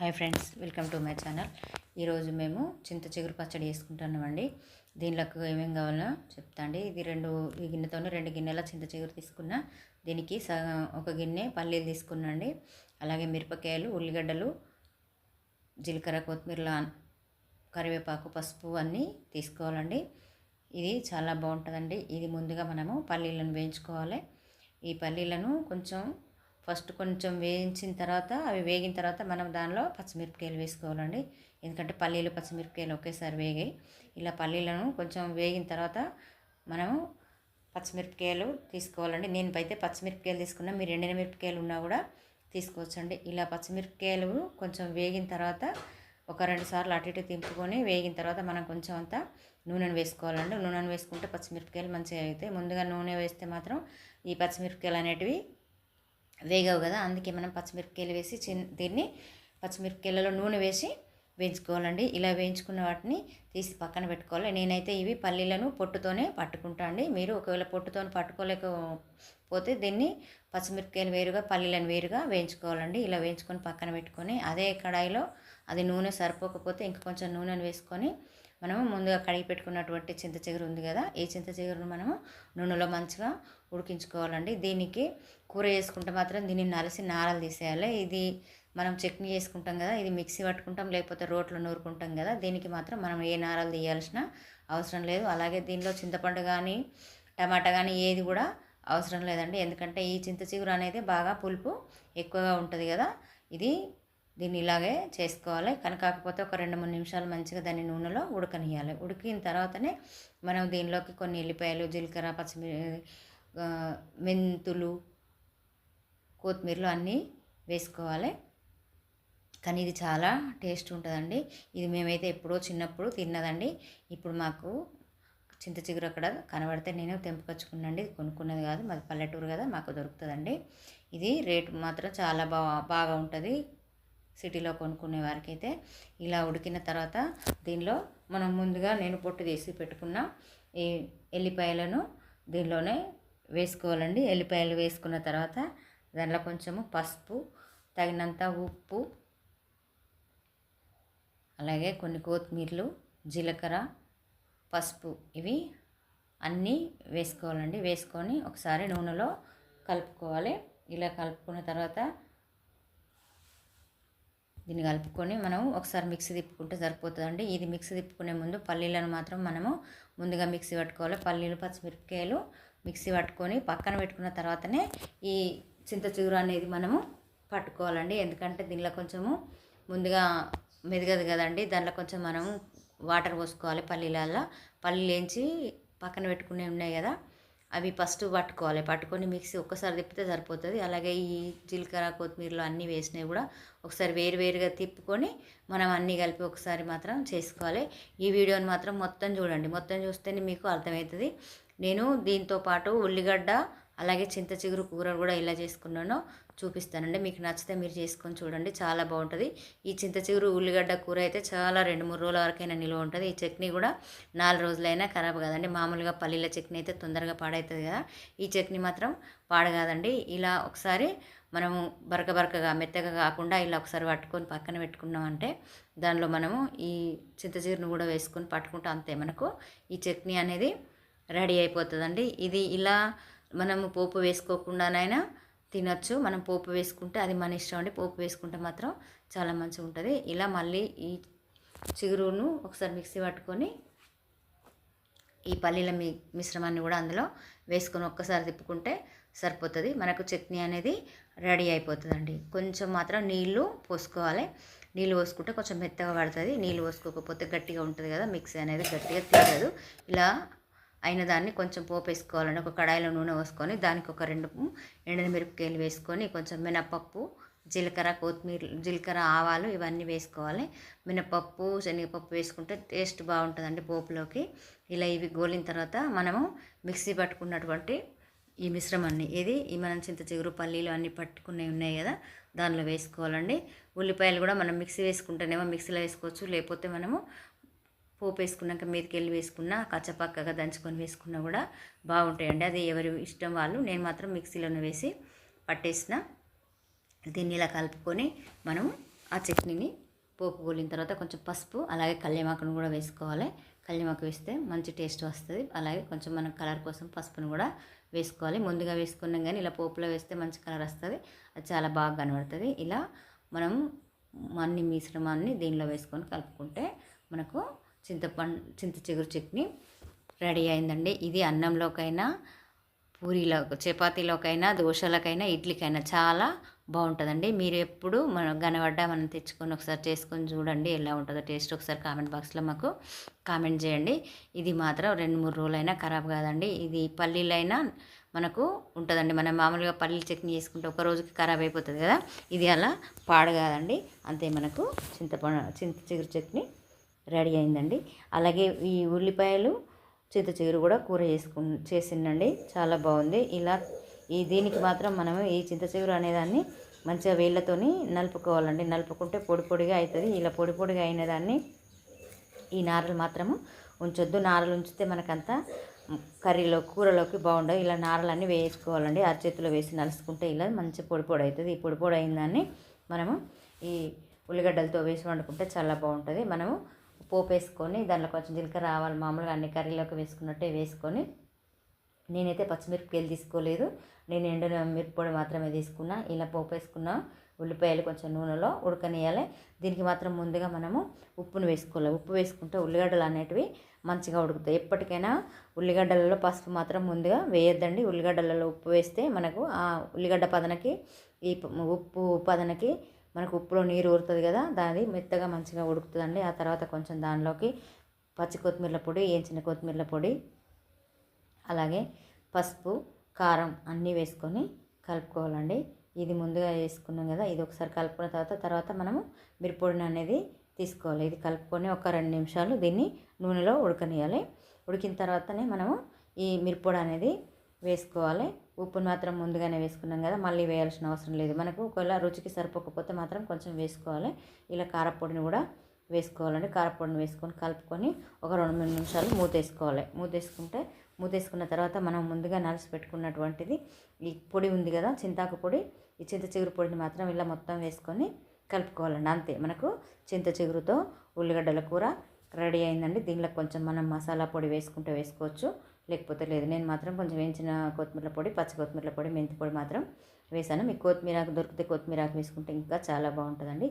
Hi friends, welcome to my channel. ఈరోజు మేము చింత చిగురు పచ్చడి చేసుకుంటున్నామండి. దీనిలోకి ఏమేమి కావాలో చెప్తా అండి. ఈ గిన్నెతోనే 2 గిన్నెల చింత చిగురు తీసుకున్నా. దీనికి ఒక గిన్నె పల్లీలు తీసుకున్నాండి. అలాగే మిరపకాయలు, ఉల్లిగడ్డలు, జీలకర్ర, కొత్తిమీర, కరివేపాకు, పసుపు అన్నీ తీసుకోవాలండి. ఇది చాలా బాగుంటుందండి. ఇది ముందుగా మనము పల్లీలను వేయించుకోవాలి. ఈ పల్లీలను కొంచెం వేయించిన తర్వాత, అవి వేగిన తర్వాత మనం దానిలో పచ్చిమిరపకాయలు వేసుకోవాలండి. ఎందుకంటే పల్లీలు పచ్చిమిరపకాయలు ఒకేసారి వేగాయి. ఇలా పల్లీలను కొంచెం వేగిన తర్వాత మనము పచ్చిమిరపకాయలు తీసుకోవాలండి. నేను అయితే పచ్చిమిరపకాయలు తీసుకున్నా, మీరు ఎండిన మిరపకాయలు ఉన్నా కూడా తీసుకోవచ్చండి. ఇలా పచ్చిమిరపకాయలు కొంచెం వేగిన తర్వాత ఒక 2 సార్లు అటు ఇటు తింపుకొని వేగిన తర్వాత మనం కొంచెం అంతా నూనెను వేసుకోవాలండి. నూనెను వేసుకుంటే పచ్చిమిరపకాయలు మంచిగా అవుతాయి. ముందుగా నూనె వేస్తే మాత్రం ఈ పచ్చిమిరపకాయలు అనేటివి వేగవు కదా. అందుకే మనం పచ్చిమిరపకాయలు వేసి దీన్ని పచ్చిమిరపకాయలలో నూనె వేసి వేయించుకోవాలండి. ఇలా వేయించుకున్న వాటిని తీసి పక్కన పెట్టుకోవాలి. నేనైతే ఇవి పల్లీలను పొట్టుతోనే పట్టుకుంటా అండి. మీరు ఒకవేళ పొట్టుతో పట్టుకోలేకపోతే దీన్ని పచ్చిమిరపకాయలు వేరుగా, పల్లీలను వేరుగా వేయించుకోవాలండి. ఇలా వేయించుకొని పక్కన పెట్టుకొని అదే కడాయిలో అది నూనె సరిపోకపోతే ఇంకా కొంచెం నూనెను వేసుకొని మనము ముందుగా కడిగి పెట్టుకున్నటువంటి చింత చిగురు ఉంది కదా, ఈ చింత చిగురును మనము నూనెలో మంచిగా ఉడికించుకోవాలండి. దీనికి కూర చేసుకుంటే మాత్రం దీన్ని నలిసి నారలు తీసేయాలి. ఇది మనం చట్నీ చేసుకుంటాం కదా, ఇది మిక్సీ పట్టుకుంటాం, లేకపోతే రోట్లో నూరుకుంటాం కదా. దీనికి మాత్రం మనం ఏ నారలు తీయాల్సిన అవసరం లేదు. అలాగే దీనిలో చింతపండు కానీ టమాటా కానీ ఏది కూడా అవసరం లేదండి. ఎందుకంటే ఈ చింత చిగురు అనేది బాగా పులుపు ఎక్కువగా ఉంటుంది కదా. దీన్ని ఇలాగే చేసుకోవాలి. కానీ కాకపోతే ఒక 2-3 నిమిషాలు మంచిగా దాన్ని నూనెలో ఉడకనియాలి. ఉడికిన తర్వాతనే మనం దీనిలోకి కొన్ని ఎల్లిపాయలు, జీలకర్ర, మెంతులు, కొత్తిమీరలు అన్నీ వేసుకోవాలి. కానీ ఇది చాలా టేస్ట్ ఉంటుందండి. ఇది మేమైతే ఎప్పుడో చిన్నప్పుడు తిన్నదండి. ఇప్పుడు మాకు చింత చిగురు అక్కడ కనబడితే నేను తెంపుకొచ్చుకున్నాండి. కొనుక్కున్నది కాదు, మాది పల్లెటూరు కదా, మాకు దొరుకుతుందండి. ఇది రేటు మాత్రం చాలా బాగా ఉంటుంది సిటీలో కొనుక్కునే వారికి అయితే. ఇలా ఉడికిన తర్వాత దీనిలో మనం ముందుగా నేను పొట్టు తీసి పెట్టుకున్న ఈ ఎల్లిపాయలను దీనిలోనే వేసుకోవాలండి. ఎల్లిపాయలు వేసుకున్న తర్వాత దానిలో కొంచెము పసుపు, తగినంత ఉప్పు, అలాగే కొన్ని కొత్తిమీరలు, జీలకర్ర, పసుపు ఇవి అన్నీ వేసుకోవాలండి. వేసుకొని ఒకసారి నూనెలో కలుపుకోవాలి. ఇలా కలుపుకున్న తర్వాత దీన్ని కలుపుకొని మనం ఒకసారి మిక్సీ తిప్పుకుంటే సరిపోతుందండి. ఇది మిక్సీ తిప్పుకునే ముందు పల్లీలను మాత్రం మనము ముందుగా మిక్సీ పట్టుకోవాలి. పల్లీలు, పచ్చిమిరపకాయలు మిక్సీ పట్టుకొని పక్కన పెట్టుకున్న తర్వాతనే ఈ చింత చిగురు అనేది మనము పట్టుకోవాలండి. ఎందుకంటే దీనిలో కొంచెము ముందుగా మెదగదు కదండి, దాంట్లో కొంచెం మనం వాటర్ పోసుకోవాలి. పల్లీలు వేయించి పక్కన పెట్టుకునే ఉన్నాయి కదా, అవి ఫస్ట్ పట్టుకోవాలి. పట్టుకొని మిక్సీ ఒక్కసారి తిప్పితే సరిపోతుంది. అలాగే ఈ జీలకర్ర, కొత్తిమీరలు అన్నీ వేసినవి కూడా ఒకసారి వేరువేరుగా తిప్పుకొని మనం అన్నీ కలిపి ఒకసారి మాత్రం చేసుకోవాలి. ఈ వీడియోని మాత్రం మొత్తం చూడండి. మొత్తం చూస్తేనే మీకు అర్థమవుతుంది. నేను దీంతో పాటు ఉల్లిగడ్డ అలాగే చింత చిగురు కూర కూడా ఎలా చేసుకున్నానో చూపిస్తానండి. మీకు నచ్చితే మీరు చేసుకొని చూడండి, చాలా బాగుంటుంది. ఈ చింత చిగురు ఉల్లిగడ్డ కూర అయితే చాలా 2-3 రోజుల వరకైనా నిల్వ ఉంటుంది. ఈ చట్నీ కూడా 4 రోజులైనా ఖరాబ్ కాదండి. మామూలుగా పల్లీల చట్నీ అయితే తొందరగా పాడవుతుంది కదా, ఈ చట్నీ మాత్రం పాడు కాదండి. ఇలా ఒకసారి మనము బరకగా మెత్తగా కాకుండా ఇలా ఒకసారి పట్టుకొని పక్కన పెట్టుకున్నామంటే దానిలో మనము ఈ చింత చిగురును కూడా వేసుకొని పట్టుకుంటే అంతే, మనకు ఈ చట్నీ అనేది రెడీ అయిపోతుందండి. ఇది ఇలా మనము పోపు వేసుకోకుండానైనా తినొచ్చు. మనం పోపు వేసుకుంటే అది మన ఇష్టం అండి. పోపు వేసుకుంటే మాత్రం చాలా మంచిగా ఉంటుంది. ఇలా మళ్ళీ ఈ చిగురును ఒకసారి మిక్సీ పట్టుకొని ఈ పల్లీల మిశ్రమాన్ని కూడా అందులో వేసుకొని ఒక్కసారి తిప్పుకుంటే సరిపోతుంది. మనకు చట్నీ అనేది రెడీ అయిపోతుందండి. కొంచెం మాత్రం నీళ్లు పోసుకోవాలి. నీళ్ళు పోసుకుంటే కొంచెం మెత్తగా పడుతుంది. నీళ్ళు పోసుకోకపోతే గట్టిగా ఉంటుంది కదా, మిక్సీ అనేది గట్టిగా తీయదు. ఇలా అయిన దాన్ని కొంచెం పోపు వేసుకోవాలండి. ఒక కడాయిలో నూనె పోసుకొని దానికి ఒక 2 ఎండిన మిరపకాయలు వేసుకొని కొంచెం మినపప్పు, జీలకర్ర, ఆవాలు ఇవన్నీ వేసుకోవాలి. మినపప్పు, శనగపప్పు వేసుకుంటే టేస్ట్ బాగుంటుందండి పోపులోకి. ఇలా ఇవి గోలిన తర్వాత మనము మిక్సీ పట్టుకున్నటువంటి ఈ మిశ్రమాన్ని ఈ మనం చింత చిగురు, పల్లీలు అన్నీ పట్టుకునేవి ఉన్నాయి కదా, దానిలో వేసుకోవాలండి. ఉల్లిపాయలు కూడా మనం మిక్సీ వేసుకుంటేనేమో మిక్సీలో వేసుకోవచ్చు, లేకపోతే మనము పోపు వేసుకున్నాక మీదకి వెళ్ళి వేసుకున్న కచ్చపక్కగా దంచుకొని వేసుకున్నా కూడా బాగుంటాయండి. అది ఎవరి ఇష్టం వాళ్ళు. నేను మాత్రం మిక్సీలోనే వేసి పట్టేసిన. దీన్ని ఇలా కలుపుకొని మనం ఆ చట్నీని పోపు గోలిన తర్వాత కొంచెం పసుపు అలాగే కల్యమాకును కూడా వేసుకోవాలి. కల్యమాకు వేస్తే మంచి టేస్ట్ వస్తుంది. అలాగే కొంచెం మనం కలర్ కోసం పసుపును కూడా వేసుకోవాలి. ముందుగా వేసుకున్నాం కానీ ఇలా పోపులో వేస్తే మంచి కలర్ వస్తుంది. అది చాలా బాగా కనబడుతుంది. ఇలా మనం అన్ని మిశ్రమాన్ని దీనిలో వేసుకొని కలుపుకుంటే మనకు చింత చిగురు చట్నీ రెడీ అయిందండి. ఇది అన్నంలోకైనా, పూరీలో, చపాతీలోకైనా, దోశలకైనా, ఇడ్లీకైనా చాలా బాగుంటుందండి. మీరు ఎప్పుడు మనం తెచ్చుకొని ఒకసారి చేసుకొని చూడండి ఎలా ఉంటుందో టేస్ట్. ఒకసారి కామెంట్ బాక్స్లో మాకు కామెంట్ చేయండి. ఇది మాత్రం 2-3 రోజులైనా ఖరాబ్ కాదండి. ఇది పల్లీలైనా మనకు ఉంటుందండి. మనం మామూలుగా పల్లీల చట్నీ చేసుకుంటే ఒక రోజుకి ఖరాబ్ అయిపోతుంది కదా, ఇది అలా పాడు కాదండి. అంతే, మనకు చింత చిగురు చట్నీ రెడీ అయిందండి. అలాగే ఈ ఉల్లిపాయలు చింత చిగురు కూడా కూర చేసిందండి, చాలా బాగుంది. ఇలా దీనికి మాత్రం మనము ఈ చింత చిగురు అనేదాన్ని మంచిగా వేళ్ళతోని నలుపుకోవాలండి. నలుపుకుంటే పొడి పొడిగా అవుతుంది. ఇలా పొడి పొడిగా అయిన దాన్ని ఈ నారలు మాత్రము ఉంచొద్దు. నారలు ఉంచితే మనకంతా కర్రీలో కూరలోకి బాగుండదు. ఇలా నారలన్నీ వేసుకోవాలండి. అరచేతిలో వేసి నలుసుకుంటే ఇలా మంచి పొడి పొడి అవుతుంది. ఈ పొడి పొడి అయిన దాన్ని మనము ఈ ఉల్లిగడ్డలతో వేసి వండుకుంటే చాలా బాగుంటుంది. మనము పోపు వేసుకొని దాంట్లో కొంచెం జీలకర్ర, ఆవాలు మామూలుగా అన్ని కర్రీలోకి వేసుకున్నట్టే వేసుకొని, నేనైతే పచ్చిమిరపకాయలు తీసుకోలేదు, నేను ఎండిన మిరప్పొడి మాత్రమే తీసుకున్నా. ఇలా పోపు వేసుకున్న ఉల్లిపాయలు కొంచెం నూనెలో ఉడకనియాలి. దీనికి మాత్రం ముందుగా మనము ఉప్పును వేసుకోవాలి. ఉప్పు వేసుకుంటే ఉల్లిగడ్డలు అనేటివి మంచిగా ఉడుకుతాయి. ఎప్పటికైనా ఉల్లిగడ్డలలో పసుపు మాత్రం ముందుగా వేయొద్దండి. ఉల్లిగడ్డలలో ఉప్పు వేస్తే మనకు ఆ ఉల్లిగడ్డ పదనకి ఈ ఉప్పు పదనకి మనకు ఉప్పులో నీరు ఊరుతుంది కదా, దాని మెత్తగా మంచిగా ఉడుకుతుందండి. ఆ తర్వాత కొంచెం దానిలోకి పచ్చి కొత్తిమీర పొడి, వేయించిన కొత్తిమీర పొడి, అలాగే పసుపు, కారం అన్నీ వేసుకొని కలుపుకోవాలండి. ఇది ముందుగా వేసుకున్నాం కదా, ఇది ఒకసారి కలుపుకున్న తర్వాత మనము మిరప్పొడిని అనేది తీసుకోవాలి. ఇది కలుపుకొని ఒక 2 నిమిషాలు దీన్ని నూనెలో ఉడకనియాలి. ఉడికిన తర్వాతనే మనము ఈ మిరప్పొడి అనేది వేసుకోవాలి. ఉప్పును మాత్రం ముందుగానే వేసుకున్నాం కదా, మళ్ళీ వేయాల్సిన అవసరం లేదు. మనకు ఒకవేళ రుచికి సరిపోకపోతే మాత్రం కొంచెం వేసుకోవాలి. ఇలా కారపొడిని కూడా వేసుకోవాలండి. కారపొడిని వేసుకొని కలుపుకొని ఒక 2-3 నిమిషాలు మూతేసుకోవాలి. మూతేసుకున్న తర్వాత మనం ముందుగా నలిసి పెట్టుకున్నటువంటిది ఈ పొడి ఉంది కదా, చింతాకు పొడి, ఈ చింత చిగురు పొడిని మాత్రం ఇలా మొత్తం వేసుకొని కలుపుకోవాలండి. అంతే, మనకు చింత చిగురుతో ఉల్లిగడ్డల కూర రెడీ అయిందండి. దీనిలో కొంచెం మనం మసాలా పొడి వేసుకుంటే వేసుకోవచ్చు, లేకపోతే లేదు. నేను మాత్రం కొంచెం వేయించిన కొత్తిమీర పొడి, పచ్చి కొత్తిమీర పొడి, మెంతి పొడి మాత్రం వేసాను. మీకు కొత్తిమీర ఆకు దొరికితే కొత్తిమీర ఆకు వేసుకుంటే ఇంకా చాలా బాగుంటుందండి.